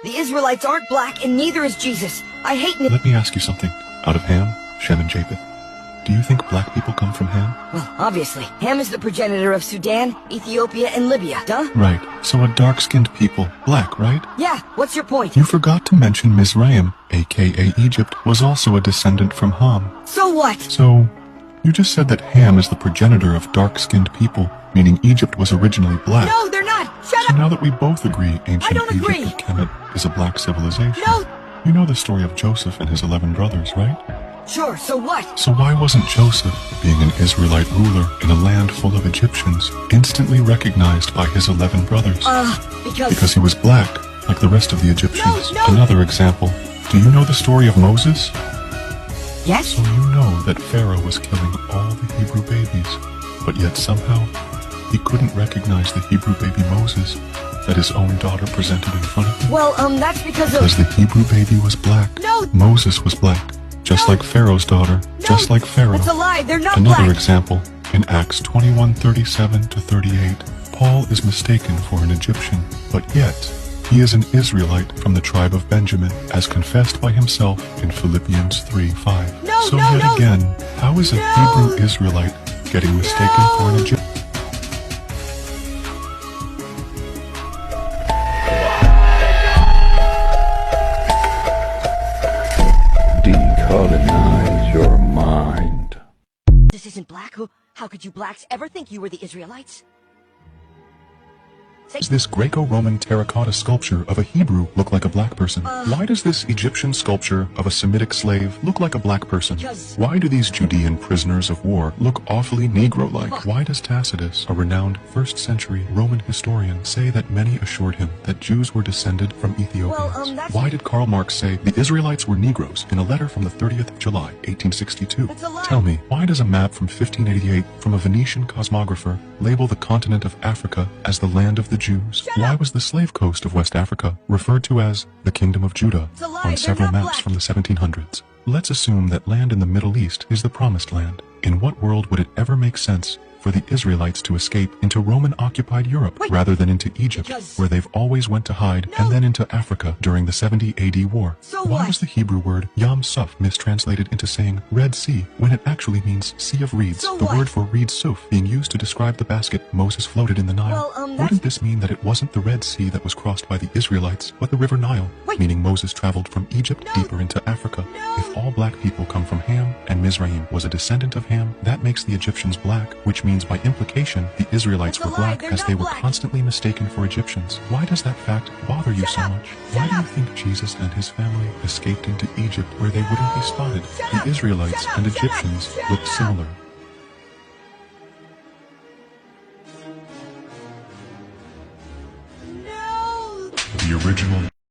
The Israelites aren't black, and neither is Jesus. I hate Let me ask you something. Out of Ham, Shem, and Japheth, do you think black people come from Ham? Well, obviously. Ham is the progenitor of Sudan, Ethiopia, and Libya, duh? Right. So a dark-skinned people. Black, right? Yeah, what's your point? You forgot to mention Mizraim, aka Egypt, was also a descendant from Ham. So what? So, you just said that Ham is the progenitor of dark-skinned people, meaning Egypt was originally black. No, they're not! Shut So up! now that we both agree ancient don't Egypt agree. of Kemet is a black civilization. No! You know the story of Joseph and his 11 brothers, right? Sure, so what? So why wasn't Joseph, being an Israelite ruler in a land full of Egyptians, instantly recognized by his 11 brothers? Because he was black, like the rest of the Egyptians. No. Another example. Do you know the story of Moses? Yes? So you know that Pharaoh was killing all the Hebrew babies, but yet somehow he couldn't recognize the Hebrew baby Moses that his own daughter presented in front of him. Well, that's because Because the Hebrew baby was black. No! Moses was black. Just like Pharaoh's daughter, just like Pharaoh. That's a lie, they're not Another black! example, in Acts 21:37-38, Paul is mistaken for an Egyptian, but yet he is an Israelite from the tribe of Benjamin, as confessed by himself in Philippians 3:5. No, so no, yet no. again, how is a Hebrew Israelite getting mistaken for an Egyptian? Decolonize your mind. This isn't black. How could you blacks ever think you were the Israelites? Does this Greco-Roman terracotta sculpture of a Hebrew look like a black person? Why does this Egyptian sculpture of a Semitic slave look like a black person? Why do these Judean prisoners of war look awfully Negro-like? Why does Tacitus, a renowned 1st century Roman historian, say that many assured him that Jews were descended from Ethiopians? Why did Karl Marx say the Israelites were Negroes in a letter from the 30th of July, 1862? That's a lie. Tell me, why does a map from 1588 from a Venetian cosmographer label the continent of Africa as the land of the Jews? Why was the slave coast of West Africa referred to as the Kingdom of Judah It's a lie, on they're several not maps black. from the 1700s? Let's assume that land in the Middle East is the Promised Land. In what world would it ever make sense for the Israelites to escape into Roman-occupied Europe Wait. rather than into Egypt, Because- where they've always went to hide, and then into Africa during the 70 AD war? So Why what? was the Hebrew word Yam Suf mistranslated into saying Red Sea when it actually means Sea of Reeds, So the what? word for reed suf being used to describe the basket Moses floated in the Nile? Well, that's- Wouldn't this mean that it wasn't the Red Sea that was crossed by the Israelites, but the River Nile, Wait. meaning Moses traveled from Egypt No. deeper into Africa? No. If all black people come from Ham, and Mizraim was a descendant of Ham, that makes the Egyptians black, which means by implication the Israelites That's a were lie, black they're as not they were black. constantly mistaken for Egyptians. Why does that fact bother you Shut so up. much? Shut Why do you up. think Jesus and his family escaped into Egypt where they wouldn't be spotted? Shut The up. Israelites Shut up. and Shut up. Egyptians Shut looked up. similar. No! The original